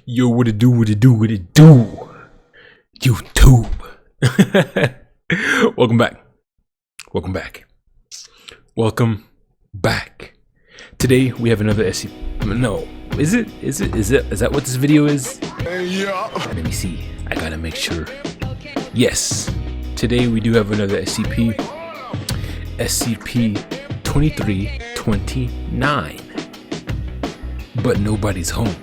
Yo, what it do, what it do, what it do? YouTube. Welcome back. Welcome back. Welcome back. Today we have another SCP. No, is that what this video is? Yeah. Let me see. I gotta make sure. Yes. Today we do have another SCP. SCP-2329. But nobody's home.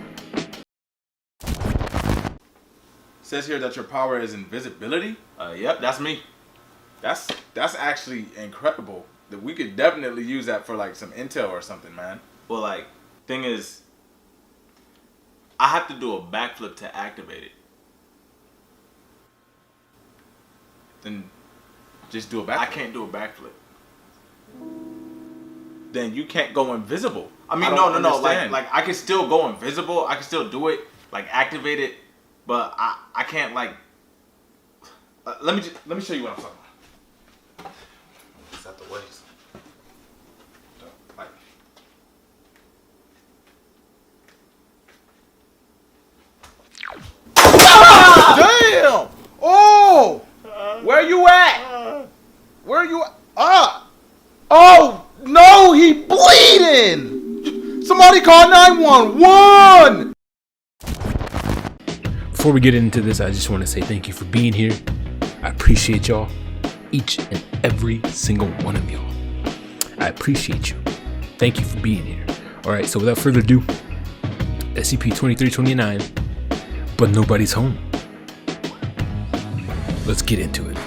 Says here that your power is invisibility. Yep, that's me. That's actually incredible. That we could definitely use that for like some intel or something, man. Well, like, thing is, I have to do a backflip to activate it. Then just do a backflip. I can't do a backflip. Then you can't go invisible. I mean, no. Like I can still go invisible. I can still do it, like activate it, but I can't like. Let me show you what I'm talking about. It's at the waist. Like. Damn! Oh! Where you at? Where you at? Oh! No! He bleeding! Somebody call 911! Before we get into this, I just want to say thank you for being here. I appreciate y'all. Each and every single one of y'all. I appreciate you. Thank you for being here. Alright, so without further ado, SCP-2329, but nobody's home. Let's get into it.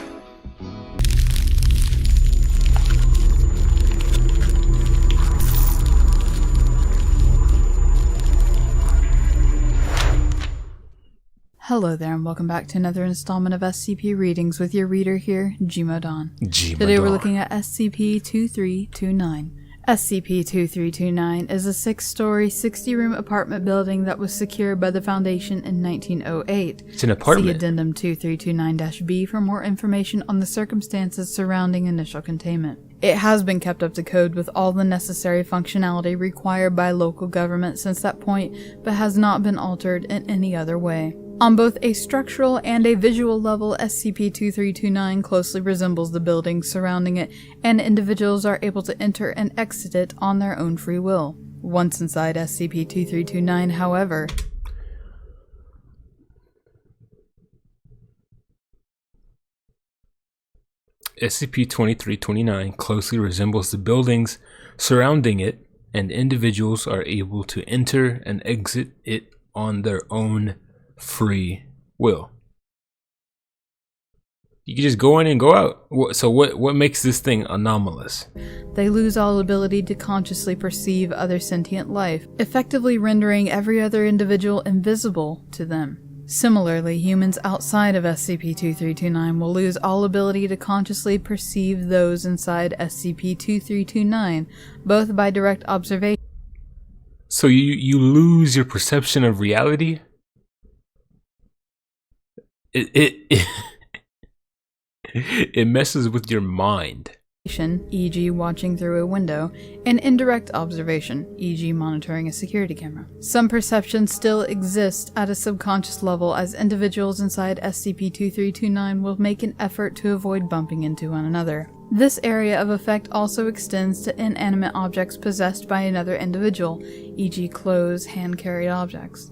Hello there and welcome back to another installment of SCP Readings with your reader here, Gmodon. Today we're looking at SCP-2329. SCP-2329 is a 6-story, 60-room apartment building that was secured by the Foundation in 1908. It's an apartment. See Addendum 2329-B for more information on the circumstances surrounding initial containment. It has been kept up to code with all the necessary functionality required by local government since that point, but has not been altered in any other way. On both a structural and a visual level, SCP-2329 closely resembles the buildings surrounding it, and individuals are able to enter and exit it on their own free will. Once inside SCP-2329, however, SCP-2329 closely resembles the buildings surrounding it, and individuals are able to enter and exit it on their own free will. You can just go in and go out. So what makes this thing anomalous? they lose all ability to consciously perceive other sentient life, effectively rendering every other individual invisible to them. Similarly, humans outside of SCP-2329 will lose all ability to consciously perceive those inside SCP-2329, both by direct observation. So you lose your perception of reality? It messes with your mind. E.g. watching through a window, and indirect observation, e.g. monitoring a security camera. Some perceptions still exist at a subconscious level as individuals inside SCP-2329 will make an effort to avoid bumping into one another. This area of effect also extends to inanimate objects possessed by another individual, e.g. clothes, hand-carried objects.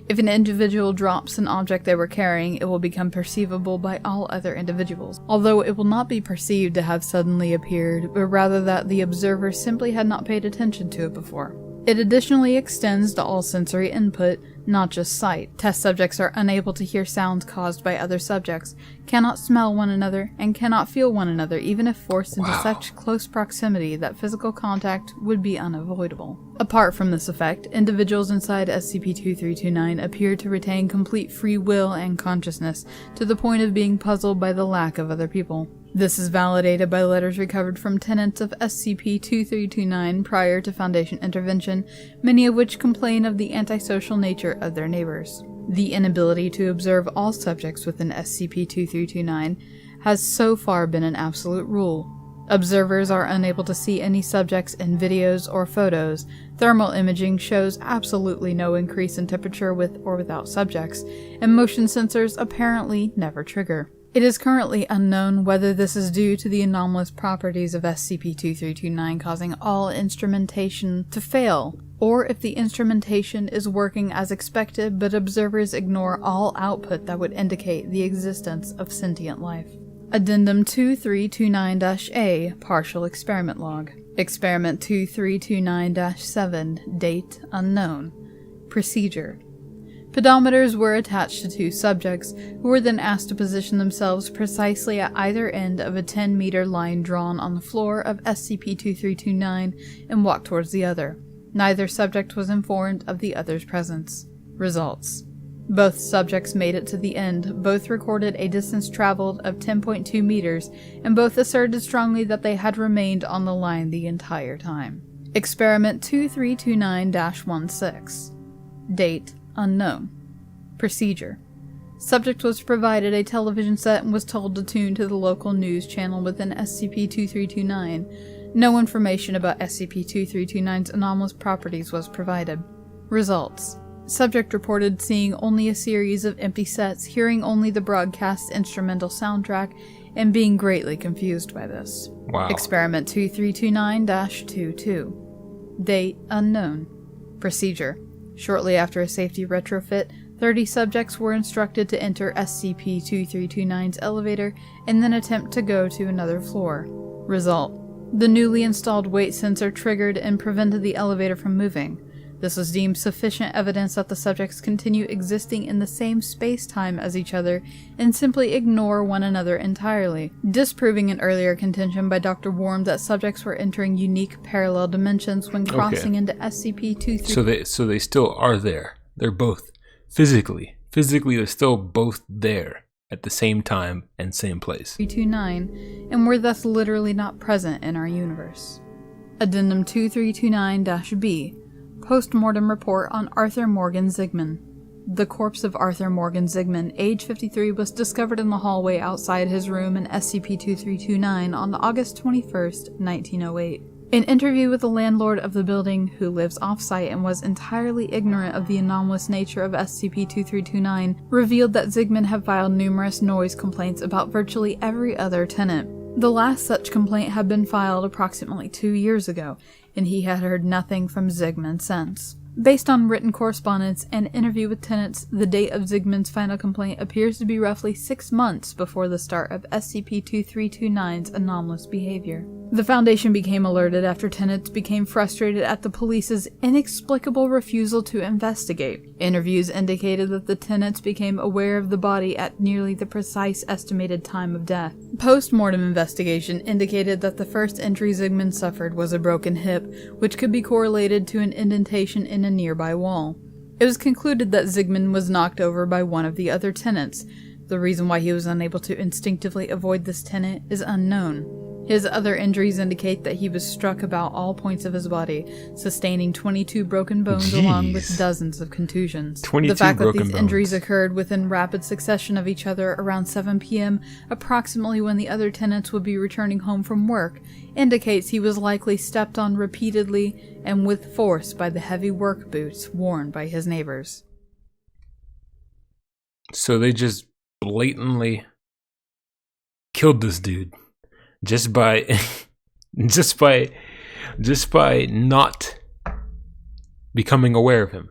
If an individual drops an object they were carrying, it will become perceivable by all other individuals, although it will not be perceived to have suddenly appeared, but rather that the observer simply had not paid attention to it before. It additionally extends to all sensory input, not just sight. Test subjects are unable to hear sounds caused by other subjects, cannot smell one another, and cannot feel one another even if forced into such close proximity that physical contact would be unavoidable. Apart from this effect, individuals inside SCP-2329 appear to retain complete free will and consciousness, to the point of being puzzled by the lack of other people. This is validated by letters recovered from tenants of SCP-2329 prior to Foundation intervention, many of which complain of the antisocial nature of their neighbors. The inability to observe all subjects within SCP-2329 has so far been an absolute rule. Observers are unable to see any subjects in videos or photos. Thermal imaging shows absolutely no increase in temperature with or without subjects, and motion sensors apparently never trigger. It is currently unknown whether this is due to the anomalous properties of SCP-2329 causing all instrumentation to fail, or if the instrumentation is working as expected but observers ignore all output that would indicate the existence of sentient life. Addendum 2329-A, Partial Experiment Log. Experiment 2329-7, Date Unknown. Procedure. Pedometers were attached to 2 subjects, who were then asked to position themselves precisely at either end of a 10-meter line drawn on the floor of SCP-2329 and walk towards the other. Neither subject was informed of the other's presence. Results. Both subjects made it to the end, both recorded a distance traveled of 10.2 meters, and both asserted strongly that they had remained on the line the entire time. Experiment 2329-16. Date unknown. Procedure. Subject was provided a television set and was told to tune to the local news channel within SCP-2329. No information about SCP-2329's anomalous properties was provided. Results. Subject reported seeing only a series of empty sets, hearing only the broadcast instrumental soundtrack, and being greatly confused by this. Wow. Experiment 2329-22. Date unknown. Procedure. Shortly after a safety retrofit, 30 subjects were instructed to enter SCP-2329's elevator and then attempt to go to another floor. Result. The newly installed weight sensor triggered and prevented the elevator from moving. This was deemed sufficient evidence that the subjects continue existing in the same space-time as each other and simply ignore one another entirely, disproving an earlier contention by Dr. Worm that subjects were entering unique parallel dimensions when crossing into SCP-2329. So they still are there. They're both physically they're still both there at the same time and same place. 329, and were thus literally not present in our universe. Addendum 2329-B. Post-mortem report on Arthur Morgan Zigman. The corpse of Arthur Morgan Zigman, age 53, was discovered in the hallway outside his room in SCP-2329 on August 21, 1908. An interview with the landlord of the building, who lives off-site and was entirely ignorant of the anomalous nature of SCP-2329, revealed that Zigman had filed numerous noise complaints about virtually every other tenant. The last such complaint had been filed approximately 2 years ago, and he had heard nothing from Zigman since. Based on written correspondence and interview with tenants, the date of Zigman's final complaint appears to be roughly 6 months before the start of SCP-2329's anomalous behavior. The Foundation became alerted after tenants became frustrated at the police's inexplicable refusal to investigate. Interviews indicated that the tenants became aware of the body at nearly the precise estimated time of death. Post-mortem investigation indicated that the first injury Zigman suffered was a broken hip, which could be correlated to an indentation in a nearby wall. It was concluded that Zigman was knocked over by one of the other tenants. The reason why he was unable to instinctively avoid this tenant is unknown. His other injuries indicate that he was struck about all points of his body, sustaining 22 broken bones along with dozens of contusions. The fact that these injuries occurred within rapid succession of each other around 7 p.m., approximately when the other tenants would be returning home from work, indicates he was likely stepped on repeatedly and with force by the heavy work boots worn by his neighbors. So they just blatantly killed this dude. Just by not becoming aware of him.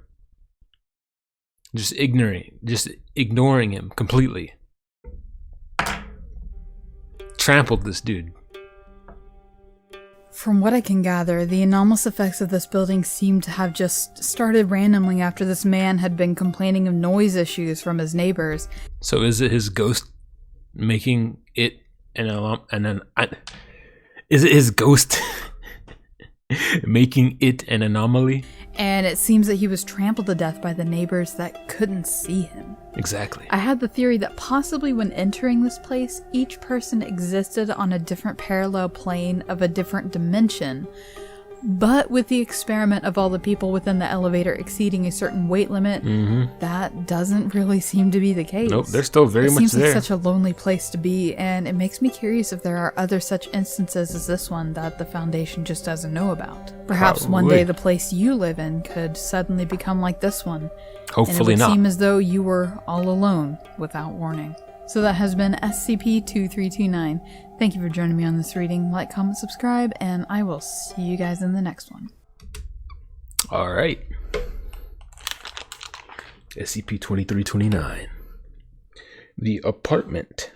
Just ignoring him completely. Trampled this dude. From what I can gather, the anomalous effects of this building seem to have just started randomly after this man had been complaining of noise issues from his neighbors. So is it his ghost making it is it his ghost making it an anomaly? And it seems that he was trampled to death by the neighbors that couldn't see him. Exactly. I had the theory that possibly when entering this place, each person existed on a different parallel plane of a different dimension, But with the experiment of all the people within the elevator exceeding a certain weight limit, that doesn't really seem to be the case. Nope, they're still very much there. It seems there. like such a lonely place to be, and it makes me curious if there are other such instances as this one that the Foundation just doesn't know about. Perhaps one Probably. day the place you live in could suddenly become like this one. Hopefully and it would not. seem as though you were all alone without warning. So that has been SCP-2329. Thank you for joining me on this reading. Like, comment, subscribe, and I will see you guys in the next one. All right. SCP-2329. The apartment.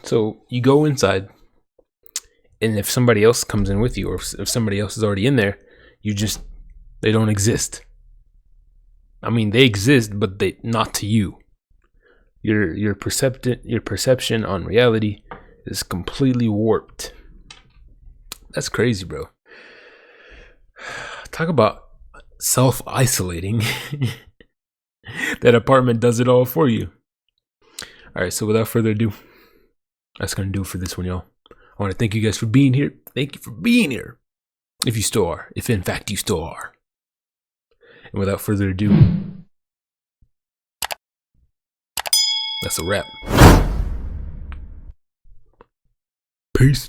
So you go inside, and if somebody else comes in with you, or if somebody else is already in there, they don't exist. I mean, they exist, but they not to you. Your perception on reality is completely warped. That's crazy, bro. Talk about self-isolating. That apartment does it all for you. All right, so without further ado, that's gonna do it for this one, y'all. I want to thank you guys for being here. Thank you for being here. If you still are, if in fact you still are. And without further ado, that's a wrap. Peace.